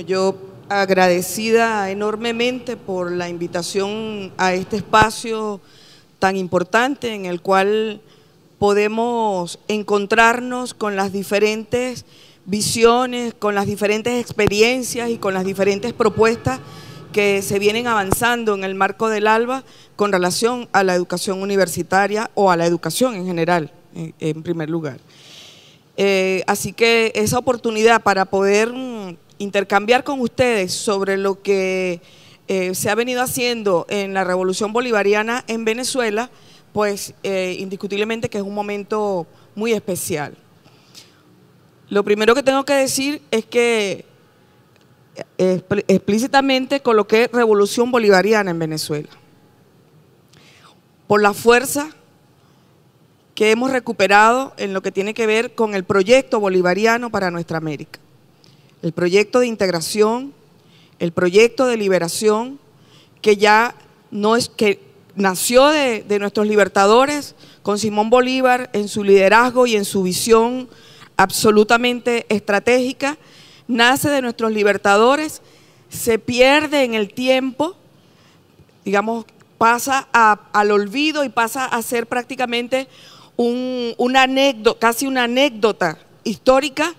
Yo agradecida enormemente por la invitación a este espacio tan importante en el cual podemos encontrarnos con las diferentes visiones, con las diferentes experiencias y con las diferentes propuestas que se vienen avanzando en el marco del ALBA con relación a la educación universitaria o a la educación en general, en primer lugar. Así que esa oportunidad para poder intercambiar con ustedes sobre lo que se ha venido haciendo en la Revolución Bolivariana en Venezuela, pues indiscutiblemente que es un momento muy especial. Lo primero que tengo que decir es que explícitamente coloqué Revolución Bolivariana en Venezuela, por la fuerza que hemos recuperado en lo que tiene que ver con el proyecto bolivariano para nuestra América. El proyecto de integración, el proyecto de liberación, que ya no es que nació de nuestros libertadores, con Simón Bolívar en su liderazgo y en su visión absolutamente estratégica, nace de nuestros libertadores, se pierde en el tiempo, digamos, pasa al olvido y pasa a ser prácticamente una anécdota, casi una anécdota histórica,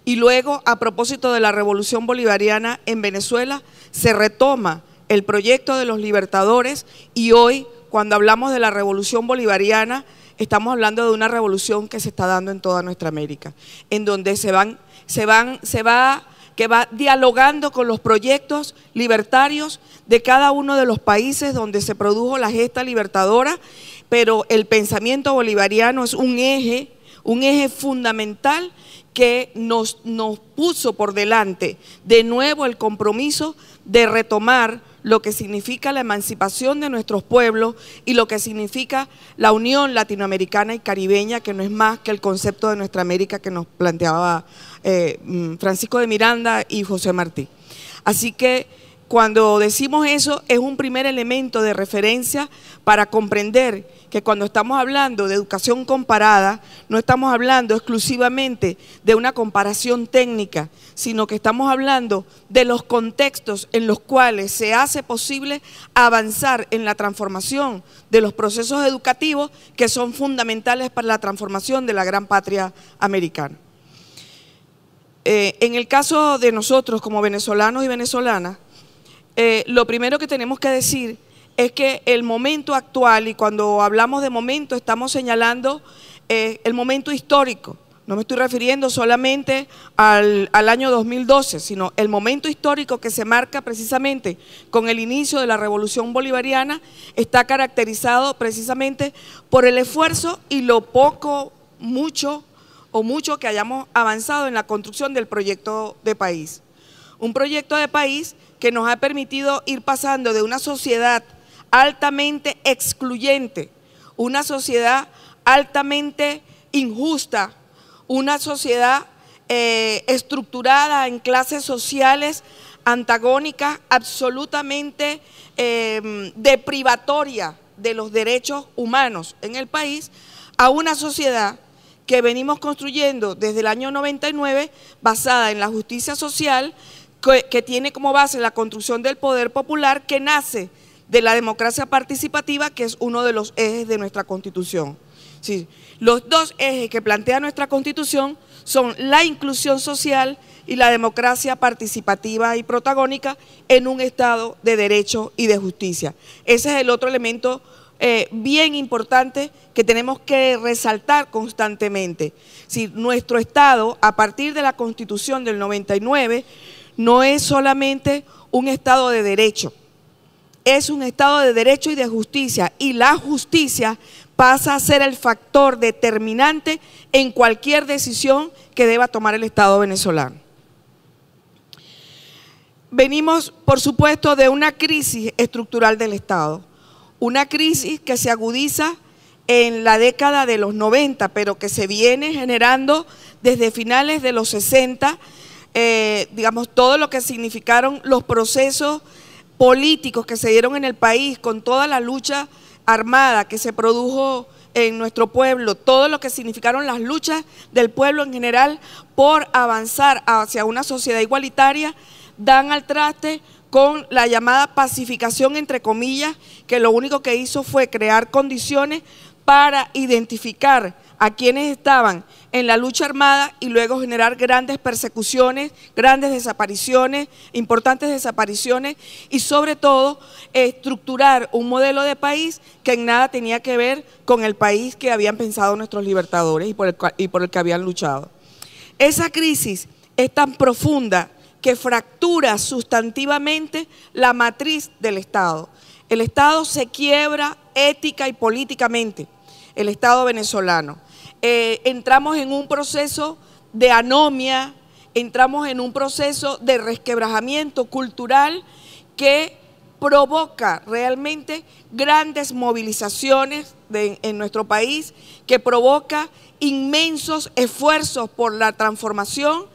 y luego, a propósito de la Revolución Bolivariana en Venezuela, se retoma el proyecto de los libertadores y hoy, cuando hablamos de la Revolución Bolivariana, estamos hablando de una revolución que se está dando en toda nuestra América, en donde que va dialogando con los proyectos libertarios de cada uno de los países donde se produjo la gesta libertadora, pero el pensamiento bolivariano es un eje fundamental que nos puso por delante de nuevo el compromiso de retomar lo que significa la emancipación de nuestros pueblos y lo que significa la unión latinoamericana y caribeña, que no es más que el concepto de nuestra América que nos planteaba Francisco de Miranda y José Martí. Así que cuando decimos eso es un primer elemento de referencia para comprender que cuando estamos hablando de educación comparada, no estamos hablando exclusivamente de una comparación técnica, sino que estamos hablando de los contextos en los cuales se hace posible avanzar en la transformación de los procesos educativos que son fundamentales para la transformación de la gran patria americana. En el caso de nosotros como venezolanos y venezolanas, lo primero que tenemos que decir es que el momento actual, y cuando hablamos de momento estamos señalando el momento histórico, no me estoy refiriendo solamente al año 2012, sino el momento histórico que se marca precisamente con el inicio de la Revolución Bolivariana, está caracterizado precisamente por el esfuerzo y lo poco, mucho que hayamos avanzado en la construcción del proyecto de país. Un proyecto de país que nos ha permitido ir pasando de una sociedad altamente excluyente, una sociedad altamente injusta, una sociedad estructurada en clases sociales antagónicas, absolutamente deprivatoria de los derechos humanos en el país, a una sociedad que venimos construyendo desde el año 99, basada en la justicia social, que tiene como base la construcción del poder popular, que nace de la democracia participativa, que es uno de los ejes de nuestra Constitución. Sí, los dos ejes que plantea nuestra Constitución son la inclusión social y la democracia participativa y protagónica en un Estado de derecho y de justicia. Ese es el otro elemento bien importante que tenemos que resaltar constantemente. Sí, nuestro Estado, a partir de la Constitución del 99, no es solamente un Estado de derecho, es un Estado de derecho y de justicia, y la justicia pasa a ser el factor determinante en cualquier decisión que deba tomar el Estado venezolano. Venimos, por supuesto, de una crisis estructural del Estado, una crisis que se agudiza en la década de los 90, pero que se viene generando desde finales de los 60, digamos, todo lo que significaron los procesos políticos que se dieron en el país, con toda la lucha armada que se produjo en nuestro pueblo, todo lo que significaron las luchas del pueblo en general por avanzar hacia una sociedad igualitaria, dan al traste con la llamada pacificación, entre comillas, que lo único que hizo fue crear condiciones para identificar a quienes estaban en la lucha armada y luego generar grandes persecuciones, grandes desapariciones, importantes desapariciones y sobre todo estructurar un modelo de país que en nada tenía que ver con el país que habían pensado nuestros libertadores y por el que habían luchado. Esa crisis es tan profunda que fractura sustantivamente la matriz del Estado. El Estado se quiebra ética y políticamente, el Estado venezolano. Entramos en un proceso de anomia, entramos en un proceso de resquebrajamiento cultural que provoca realmente grandes movilizaciones en nuestro país, que provoca inmensos esfuerzos por la transformación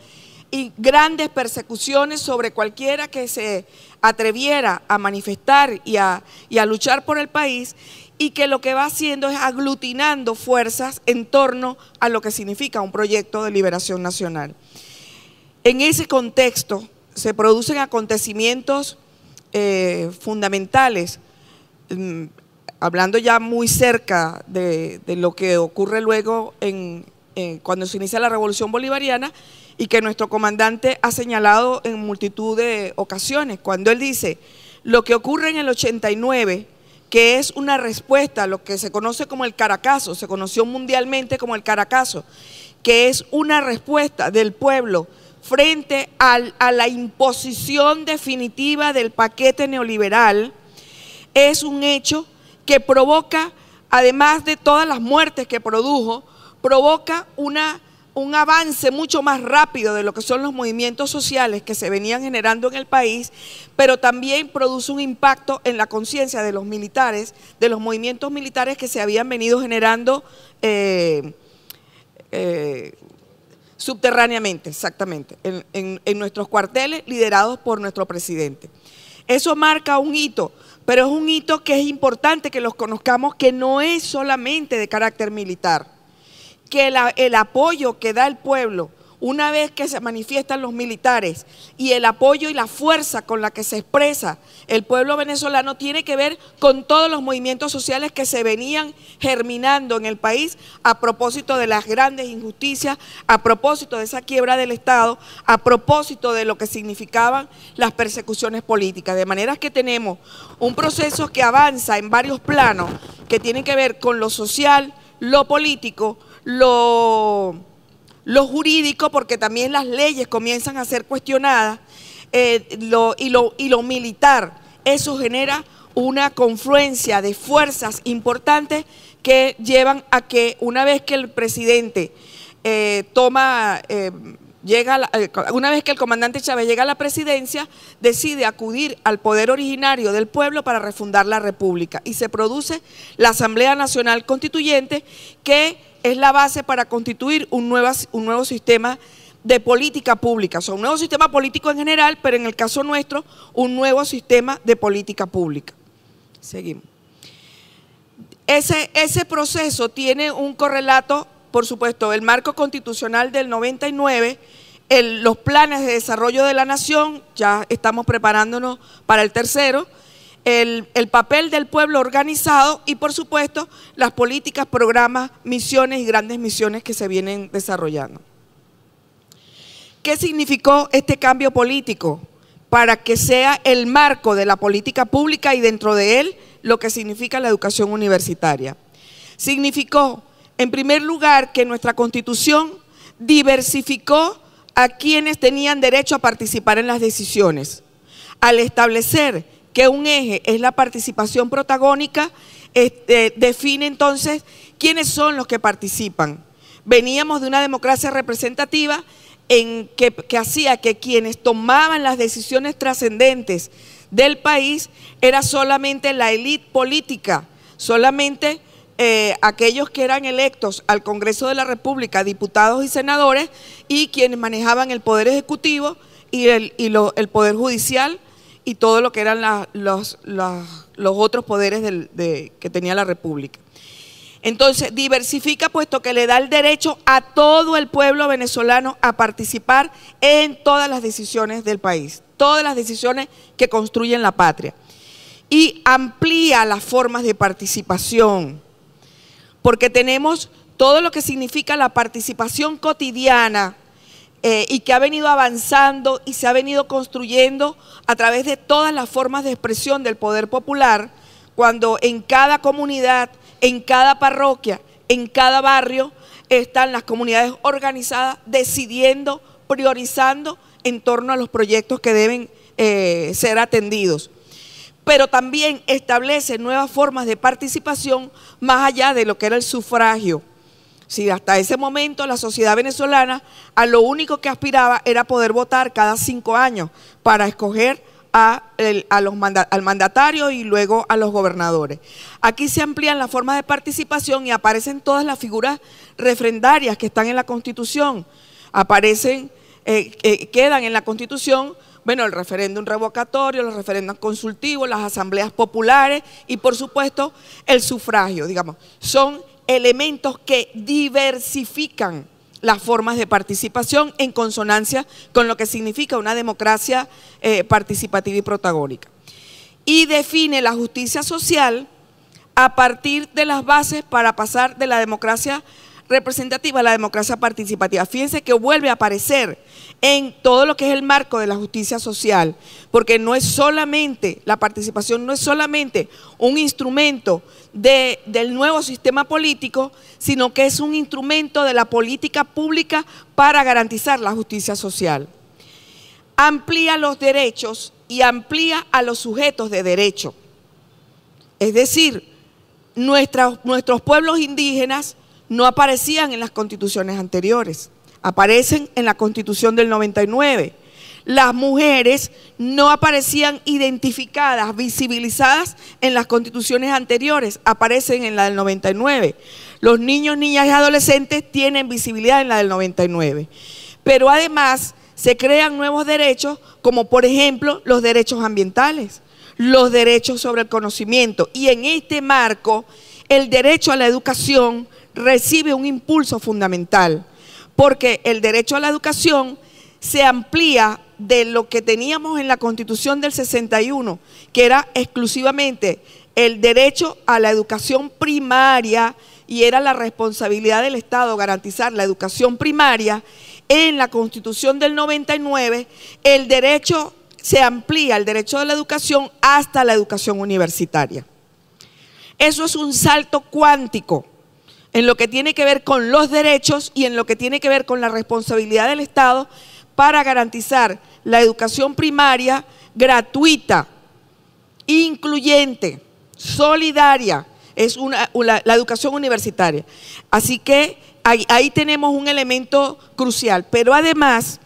y grandes persecuciones sobre cualquiera que se atreviera a manifestar y a luchar por el país, y que lo que va haciendo es aglutinando fuerzas en torno a lo que significa un proyecto de liberación nacional. En ese contexto se producen acontecimientos fundamentales, hablando ya muy cerca de lo que ocurre luego cuando se inicia la Revolución Bolivariana, y que nuestro comandante ha señalado en multitud de ocasiones, cuando él dice: lo que ocurre en el 89, que es una respuesta a lo que se conoce como el Caracazo, se conoció mundialmente como el Caracazo, que es una respuesta del pueblo frente a la imposición definitiva del paquete neoliberal, es un hecho que provoca, además de todas las muertes que produjo, provoca un avance mucho más rápido de lo que son los movimientos sociales que se venían generando en el país, pero también produce un impacto en la conciencia de los militares, de los movimientos militares que se habían venido generando subterráneamente, exactamente, en nuestros cuarteles liderados por nuestro presidente. Eso marca un hito, pero es un hito que es importante que los conozcamos, que no es solamente de carácter militar, que el apoyo que da el pueblo una vez que se manifiestan los militares y el apoyo y la fuerza con la que se expresa el pueblo venezolano tiene que ver con todos los movimientos sociales que se venían germinando en el país a propósito de las grandes injusticias, a propósito de esa quiebra del Estado, a propósito de lo que significaban las persecuciones políticas. De manera que tenemos un proceso que avanza en varios planos que tienen que ver con lo social, lo político, lo jurídico, porque también las leyes comienzan a ser cuestionadas, y lo militar. Eso genera una confluencia de fuerzas importantes que llevan a que una vez que el presidente una vez que el comandante Chávez llega a la presidencia, decide acudir al poder originario del pueblo para refundar la república y se produce la Asamblea Nacional Constituyente, que es la base para constituir un nuevo sistema de política pública, o sea, un nuevo sistema político en general, pero en el caso nuestro, un nuevo sistema de política pública. Seguimos. Ese proceso tiene un correlato, por supuesto, el marco constitucional del 99, los planes de desarrollo de la nación, ya estamos preparándonos para el tercero, el papel del pueblo organizado y, por supuesto, las políticas, programas, misiones y grandes misiones que se vienen desarrollando. ¿Qué significó este cambio político? Para que sea el marco de la política pública y dentro de él lo que significa la educación universitaria. Significó, en primer lugar, que nuestra Constitución diversificó a quienes tenían derecho a participar en las decisiones. Al establecer que un eje es la participación protagónica, define entonces quiénes son los que participan. Veníamos de una democracia representativa que hacía que quienes tomaban las decisiones trascendentes del país era solamente la élite política, solamente aquellos que eran electos al Congreso de la República, diputados y senadores, y quienes manejaban el Poder Ejecutivo y el Poder Judicial y todo lo que eran los otros poderes que tenía la República. Entonces, diversifica puesto que le da el derecho a todo el pueblo venezolano a participar en todas las decisiones del país. todas las decisiones que construyen la patria. Y amplía las formas de participación, porque tenemos todo lo que significa la participación cotidiana y que ha venido avanzando y se ha venido construyendo a través de todas las formas de expresión del poder popular, cuando en cada comunidad, en cada parroquia, en cada barrio están las comunidades organizadas decidiendo, priorizando en torno a los proyectos que deben ser atendidos. Pero también establece nuevas formas de participación más allá de lo que era el sufragio. Sí, hasta ese momento la sociedad venezolana a lo único que aspiraba era poder votar cada 5 años para escoger al mandatario y luego a los gobernadores. Aquí se amplían las formas de participación y aparecen todas las figuras refrendarias que están en la Constitución. Aparecen, quedan en la Constitución, bueno, el referéndum revocatorio, los referéndums consultivos, las asambleas populares y por supuesto el sufragio, digamos. Son elementos que diversifican las formas de participación en consonancia con lo que significa una democracia participativa y protagónica. Y define la justicia social a partir de las bases para pasar de la democracia representativa a la democracia participativa. Fíjense que vuelve a aparecer en todo lo que es el marco de la justicia social, porque no es solamente, la participación no es solamente un instrumento del nuevo sistema político, sino que es un instrumento de la política pública para garantizar la justicia social. Amplía los derechos y amplía a los sujetos de derecho. Es decir, nuestros pueblos indígenas no aparecían en las constituciones anteriores, aparecen en la Constitución del 99. Las mujeres no aparecían identificadas, visibilizadas en las constituciones anteriores, aparecen en la del 99. Los niños, niñas y adolescentes tienen visibilidad en la del 99. Pero además se crean nuevos derechos, como por ejemplo los derechos ambientales, los derechos sobre el conocimiento. Y en este marco, el derecho a la educación recibe un impulso fundamental, porque el derecho a la educación se amplía de lo que teníamos en la Constitución del 61, que era exclusivamente el derecho a la educación primaria y era la responsabilidad del Estado garantizar la educación primaria. En la Constitución del 99, el derecho se amplía, el derecho a la educación hasta la educación universitaria. Eso es un salto cuántico en lo que tiene que ver con los derechos y en lo que tiene que ver con la responsabilidad del Estado para garantizar la educación primaria gratuita, incluyente, solidaria, es la educación universitaria. Así que ahí tenemos un elemento crucial, pero además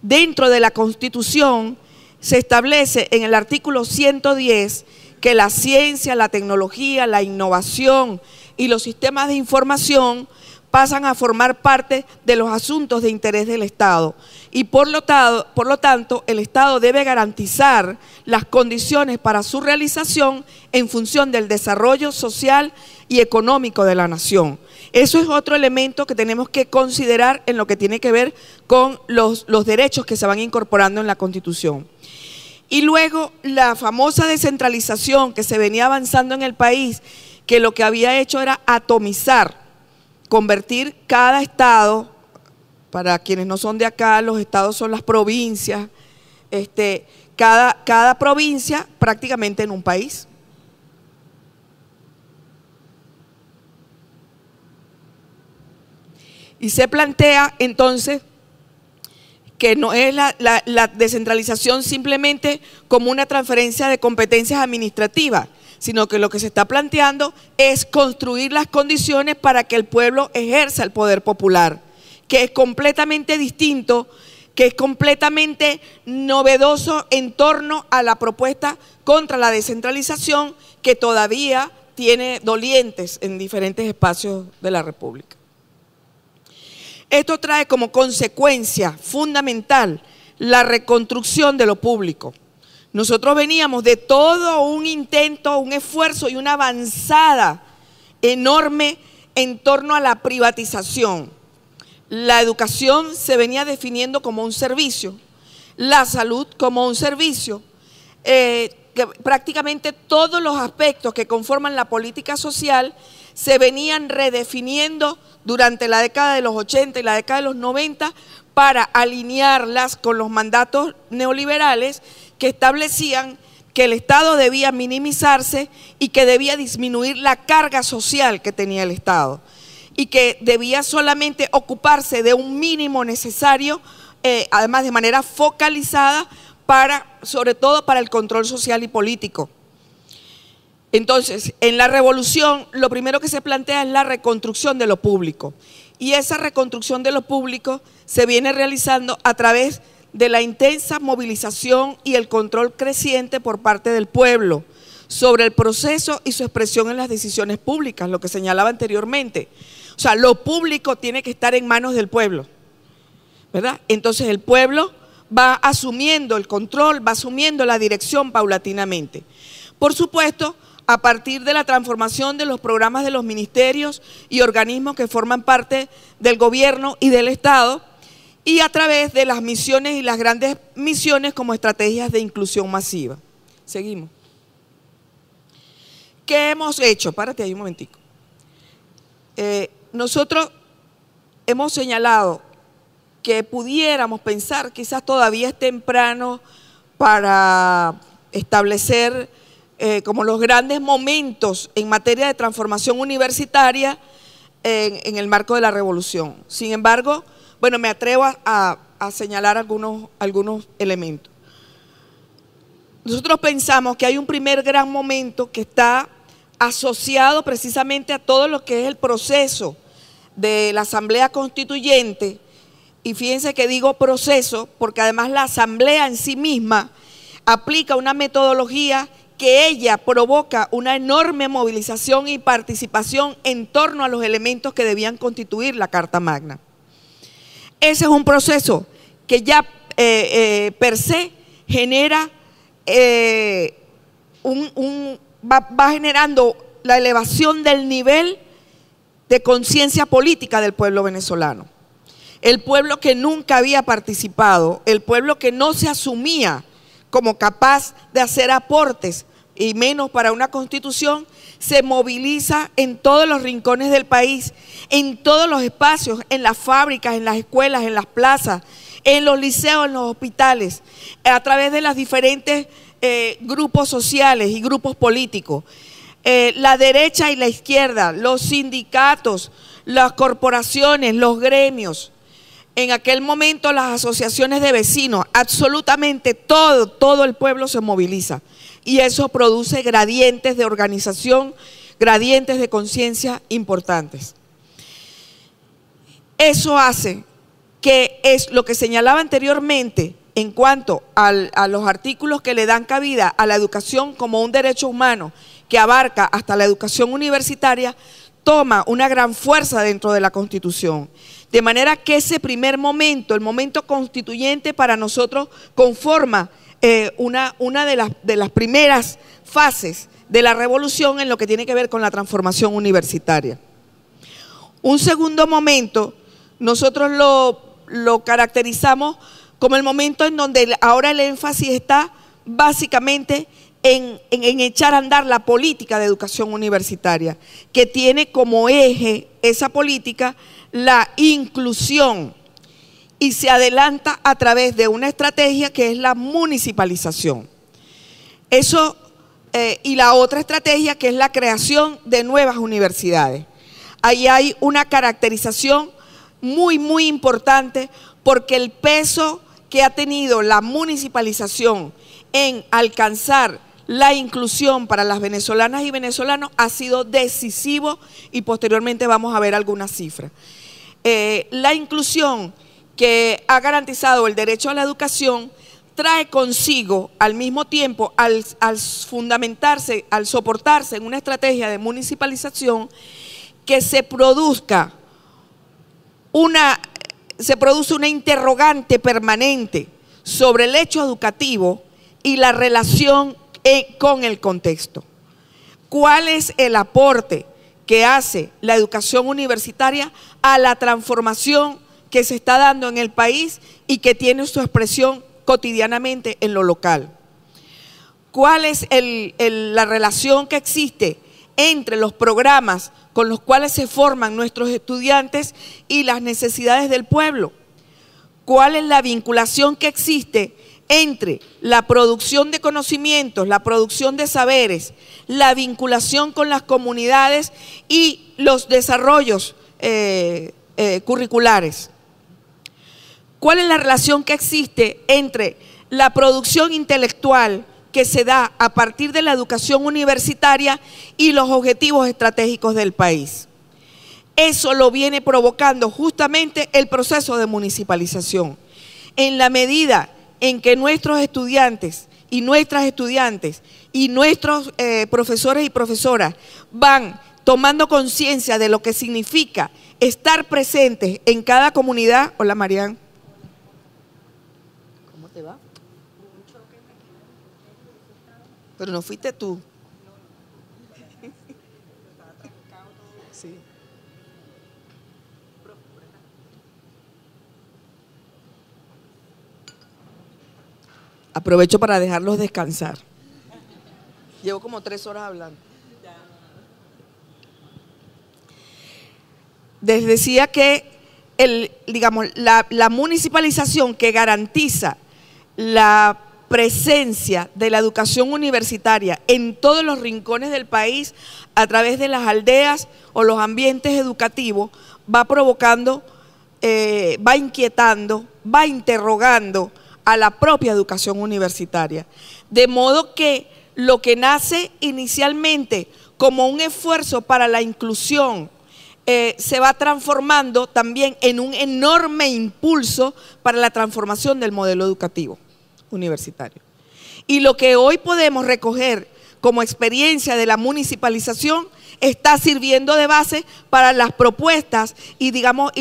dentro de la Constitución se establece en el artículo 110 que la ciencia, la tecnología, la innovación y los sistemas de información pasan a formar parte de los asuntos de interés del Estado y por lo tanto el Estado debe garantizar las condiciones para su realización en función del desarrollo social y económico de la nación. Eso es otro elemento que tenemos que considerar en lo que tiene que ver con los derechos que se van incorporando en la Constitución. Y luego la famosa descentralización que se venía avanzando en el país, que lo que había hecho era atomizar, convertir cada estado, para quienes no son de acá, los estados son las provincias, cada provincia prácticamente en un país. Y se plantea entonces que no es la descentralización simplemente como una transferencia de competencias administrativas, sino que lo que se está planteando es construir las condiciones para que el pueblo ejerza el poder popular, que es completamente distinto, que es completamente novedoso en torno a la propuesta contra la descentralización que todavía tiene dolientes en diferentes espacios de la República. Esto trae como consecuencia fundamental la reconstrucción de lo público. Nosotros veníamos de todo un intento, un esfuerzo y una avanzada enorme en torno a la privatización. La educación se venía definiendo como un servicio. la salud como un servicio, que prácticamente todos los aspectos que conforman la política social se venían redefiniendo durante la década de los 80 y la década de los 90 para alinearlas con los mandatos neoliberales que establecían que el Estado debía minimizarse y que debía disminuir la carga social que tenía el Estado y que debía solamente ocuparse de un mínimo necesario, además de manera focalizada, sobre todo para el control social y político. Entonces, en la revolución, lo primero que se plantea es la reconstrucción de lo público. Y esa reconstrucción de lo público se viene realizando a través de la intensa movilización y el control creciente por parte del pueblo sobre el proceso y su expresión en las decisiones públicas, lo que señalaba anteriormente. O sea, lo público tiene que estar en manos del pueblo, ¿verdad? Entonces el pueblo va asumiendo el control, va asumiendo la dirección paulatinamente. Por supuesto, a partir de la transformación de los programas de los ministerios y organismos que forman parte del gobierno y del Estado, y a través de las misiones y las grandes misiones como estrategias de inclusión masiva. Seguimos. ¿Qué hemos hecho? Párate ahí un momentico. Nosotros hemos señalado que pudiéramos pensar, quizás todavía es temprano para establecer como los grandes momentos en materia de transformación universitaria en el marco de la revolución. Sin embargo, bueno, me atrevo a señalar algunos elementos. Nosotros pensamos que hay un primer gran momento que está asociado precisamente a todo lo que es el proceso de la Asamblea Constituyente, y fíjense que digo proceso porque además la Asamblea en sí misma aplica una metodología que ella provoca una enorme movilización y participación en torno a los elementos que debían constituir la Carta Magna. Ese es un proceso que ya per se genera, va generando la elevación del nivel de conciencia política del pueblo venezolano. El pueblo que nunca había participado, el pueblo que no se asumía como capaz de hacer aportes y menos para una constitución, se moviliza en todos los rincones del país, en todos los espacios, en las fábricas, en las escuelas, en las plazas, en los liceos, en los hospitales, a través de los diferentes grupos sociales y grupos políticos. La derecha y la izquierda, los sindicatos, las corporaciones, los gremios, en aquel momento las asociaciones de vecinos, absolutamente todo el pueblo se moviliza. Y eso produce gradientes de organización, gradientes de conciencia importantes. Eso hace que es lo que señalaba anteriormente en cuanto a los artículos que le dan cabida a la educación como un derecho humano que abarca hasta la educación universitaria, toma una gran fuerza dentro de la Constitución. De manera que ese primer momento, el momento constituyente para nosotros conforma una de las primeras fases de la revolución en lo que tiene que ver con la transformación universitaria. Un segundo momento, nosotros lo caracterizamos como el momento en donde ahora el énfasis está básicamente en echar a andar la política de educación universitaria, que tiene como eje esa política la inclusión, y se adelanta a través de una estrategia que es la municipalización. Eso, y la otra estrategia que es la creación de nuevas universidades. Ahí hay una caracterización muy importante, porque el peso que ha tenido la municipalización en alcanzar la inclusión para las venezolanas y venezolanos ha sido decisivo, y posteriormente vamos a ver algunas cifras. La inclusión que ha garantizado el derecho a la educación trae consigo al mismo tiempo, al fundamentarse, al soportarse en una estrategia de municipalización, que se produce una interrogante permanente sobre el hecho educativo y la relación con el contexto. ¿Cuál es el aporte que hace la educación universitaria a la transformación que se está dando en el país y que tiene su expresión cotidianamente en lo local. ¿Cuál es la relación que existe entre los programas con los cuales se forman nuestros estudiantes y las necesidades del pueblo? ¿Cuál es la vinculación que existe entre la producción de conocimientos, la producción de saberes, la vinculación con las comunidades y los desarrollos curriculares? ¿Cuál es la relación que existe entre la producción intelectual que se da a partir de la educación universitaria y los objetivos estratégicos del país? Eso lo viene provocando justamente el proceso de municipalización. En la medida en que nuestros estudiantes y nuestras estudiantes y nuestros profesores y profesoras van tomando conciencia de lo que significa estar presentes en cada comunidad. Hola, Marian. ¿Cómo te va? Pero no fuiste tú. Sí. Aprovecho para dejarlos descansar. Llevo como 3 horas hablando. Les decía que la municipalización que garantiza la presencia de la educación universitaria en todos los rincones del país a través de las aldeas o los ambientes educativos va provocando, va inquietando, va interrogando a la propia educación universitaria. De modo que lo que nace inicialmente como un esfuerzo para la inclusión se va transformando también en un enorme impulso para la transformación del modelo educativo universitario. Y lo que hoy podemos recoger como experiencia de la municipalización está sirviendo de base para las propuestas y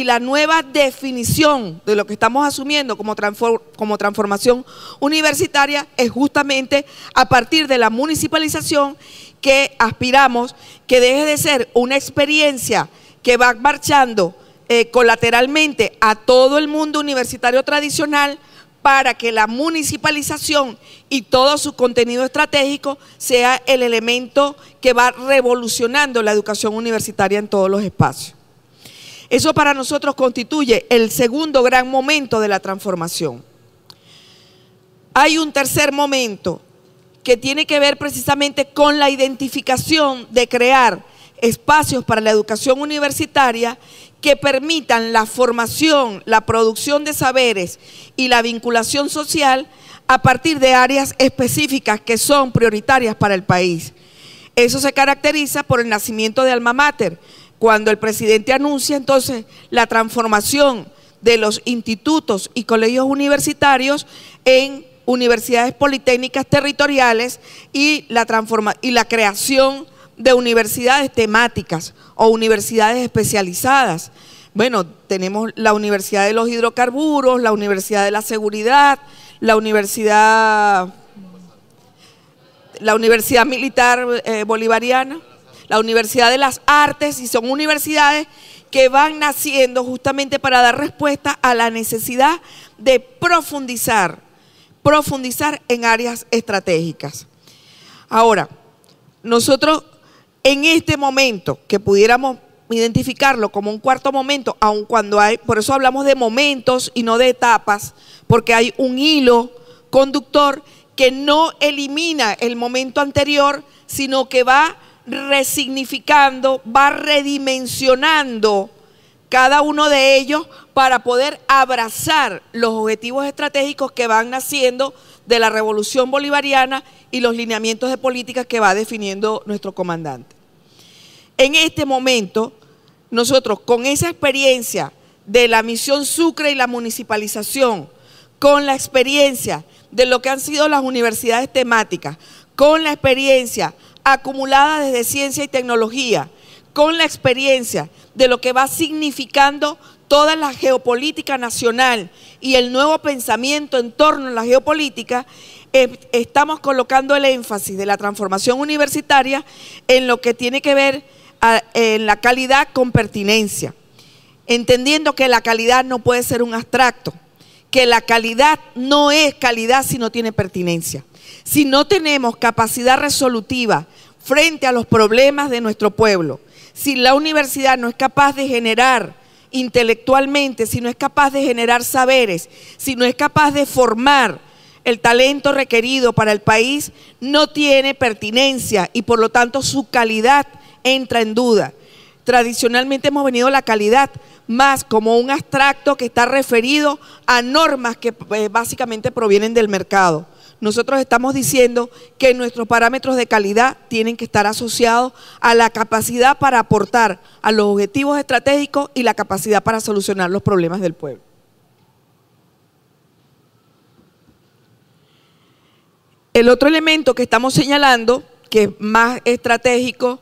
la nueva definición de lo que estamos asumiendo como transformación universitaria es justamente a partir de la municipalización que aspiramos que deje de ser una experiencia que va marchando colateralmente a todo el mundo universitario tradicional, para que la municipalización y todo su contenido estratégico sea el elemento que va revolucionando la educación universitaria en todos los espacios. Eso para nosotros constituye el segundo gran momento de la transformación. Hay un tercer momento que tiene que ver precisamente con la identificación de crear espacios para la educación universitaria que permitan la formación, la producción de saberes y la vinculación social a partir de áreas específicas que son prioritarias para el país. Eso se caracteriza por el nacimiento de Alma Mater, cuando el presidente anuncia entonces la transformación de los institutos y colegios universitarios en universidades politécnicas territoriales y la creación de universidades temáticas o universidades especializadas. Bueno, tenemos la Universidad de los Hidrocarburos, la Universidad de la Seguridad, la Universidad Militar Bolivariana, la Universidad de las Artes, y son universidades que van naciendo justamente para dar respuesta a la necesidad de profundizar en áreas estratégicas. Ahora, nosotros en este momento, que pudiéramos identificarlo como un cuarto momento, aun cuando hay, por eso hablamos de momentos y no de etapas, porque hay un hilo conductor que no elimina el momento anterior, sino que va resignificando, va redimensionando cada uno de ellos para poder abrazar los objetivos estratégicos que van naciendo de la revolución bolivariana y los lineamientos de política que va definiendo nuestro comandante. En este momento, nosotros con esa experiencia de la misión Sucre y la municipalización, con la experiencia de lo que han sido las universidades temáticas, con la experiencia acumulada desde ciencia y tecnología, con la experiencia de lo que va significando toda la geopolítica nacional y el nuevo pensamiento en torno a la geopolítica, estamos colocando el énfasis de la transformación universitaria en lo que tiene que ver en la calidad con pertinencia, entendiendo que la calidad no puede ser un abstracto, que la calidad no es calidad si no tiene pertinencia. Si no tenemos capacidad resolutiva frente a los problemas de nuestro pueblo, si la universidad no es capaz de generar intelectualmente, si no es capaz de generar saberes, si no es capaz de formar el talento requerido para el país, no tiene pertinencia y por lo tanto su calidad entra en duda. Tradicionalmente hemos venido a la calidad más como un abstracto que está referido a normas que básicamente provienen del mercado. Nosotros estamos diciendo que nuestros parámetros de calidad tienen que estar asociados a la capacidad para aportar a los objetivos estratégicos y la capacidad para solucionar los problemas del pueblo. El otro elemento que estamos señalando, que es más estratégico,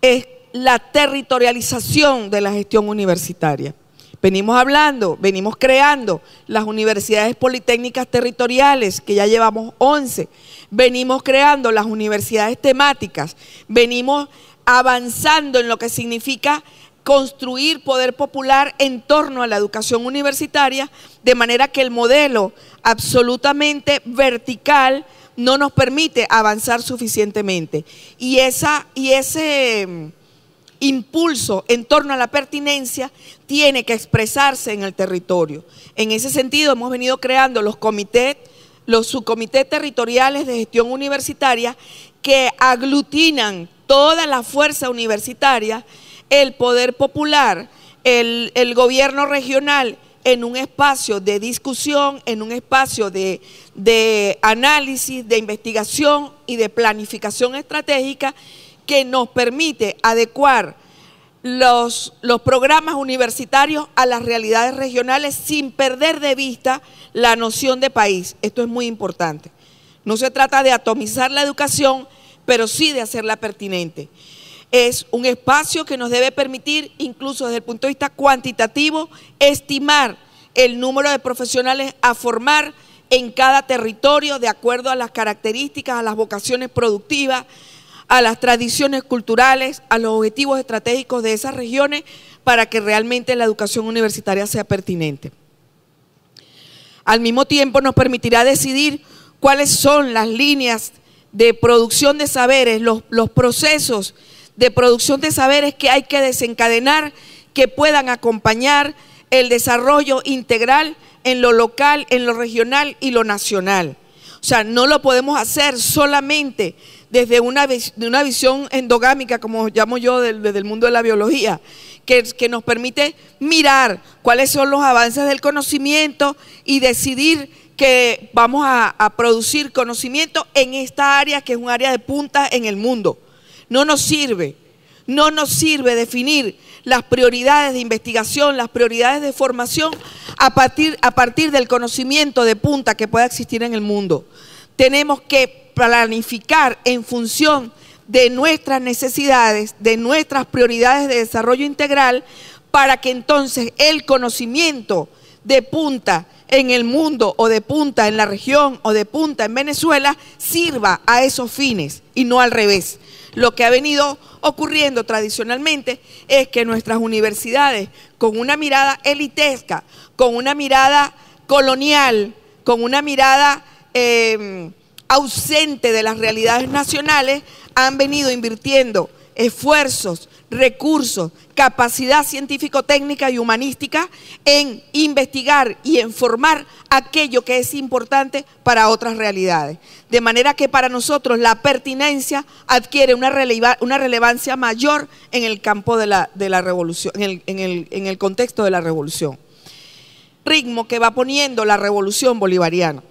es la territorialización de la gestión universitaria. Venimos creando las universidades politécnicas territoriales, que ya llevamos 11, venimos creando las universidades temáticas, venimos avanzando en lo que significa construir poder popular en torno a la educación universitaria, de manera que el modelo absolutamente vertical no nos permite avanzar suficientemente. Y ese impulso en torno a la pertinencia tiene que expresarse en el territorio. En ese sentido hemos venido creando los comités, los subcomités territoriales de gestión universitaria que aglutinan toda la fuerza universitaria, el poder popular, el gobierno regional, en un espacio de discusión, en un espacio de análisis, de investigación y de planificación estratégica que nos permite adecuar los programas universitarios a las realidades regionales sin perder de vista la noción de país. Esto es muy importante. No se trata de atomizar la educación, pero sí de hacerla pertinente. Es un espacio que nos debe permitir, incluso desde el punto de vista cuantitativo, estimar el número de profesionales a formar en cada territorio de acuerdo a las características, a las vocaciones productivas, a las tradiciones culturales, a los objetivos estratégicos de esas regiones, para que realmente la educación universitaria sea pertinente. Al mismo tiempo nos permitirá decidir cuáles son las líneas de producción de saberes, los procesos de producción de saberes que hay que desencadenar, que puedan acompañar el desarrollo integral en lo local, en lo regional y lo nacional. O sea, no lo podemos hacer solamente desde una visión endogámica, como llamo yo, desde el mundo de la biología, que nos permite mirar cuáles son los avances del conocimiento y decidir que vamos a producir conocimiento en esta área que es un área de punta en el mundo. No nos sirve definir las prioridades de investigación, las prioridades de formación a partir del conocimiento de punta que pueda existir en el mundo. Tenemos que planificar en función de nuestras necesidades, de nuestras prioridades de desarrollo integral, para que entonces el conocimiento de punta en el mundo, o de punta en la región, o de punta en Venezuela, sirva a esos fines y no al revés. Lo que ha venido ocurriendo tradicionalmente es que nuestras universidades, con una mirada elitesca, con una mirada colonial, con una mirada ausente de las realidades nacionales, han venido invirtiendo esfuerzos, recursos, capacidad científico-técnica y humanística en investigar y en formar aquello que es importante para otras realidades. De manera que para nosotros la pertinencia adquiere una relevancia mayor en el campo de la revolución, en el contexto de la revolución. Ritmo que va poniendo la revolución bolivariana.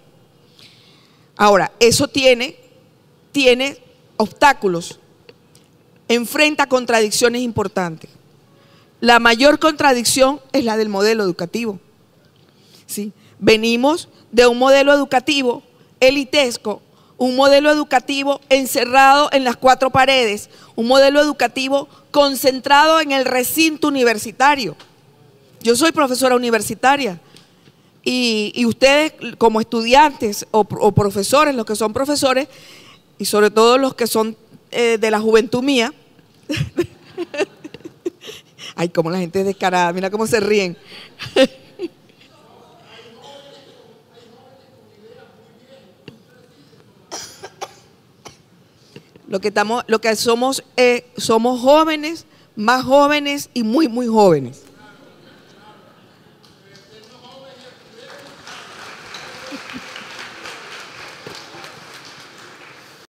Ahora, eso tiene obstáculos, enfrenta contradicciones importantes. La mayor contradicción es la del modelo educativo. ¿Sí? Venimos de un modelo educativo elitesco, un modelo educativo encerrado en las cuatro paredes, un modelo educativo concentrado en el recinto universitario. Yo soy profesora universitaria. Y ustedes como estudiantes o profesores, los que son profesores, y sobre todo los que son de la juventud mía, ay, como la gente es descarada, mira cómo se ríen. Lo que somos, somos jóvenes, más jóvenes y muy, muy jóvenes.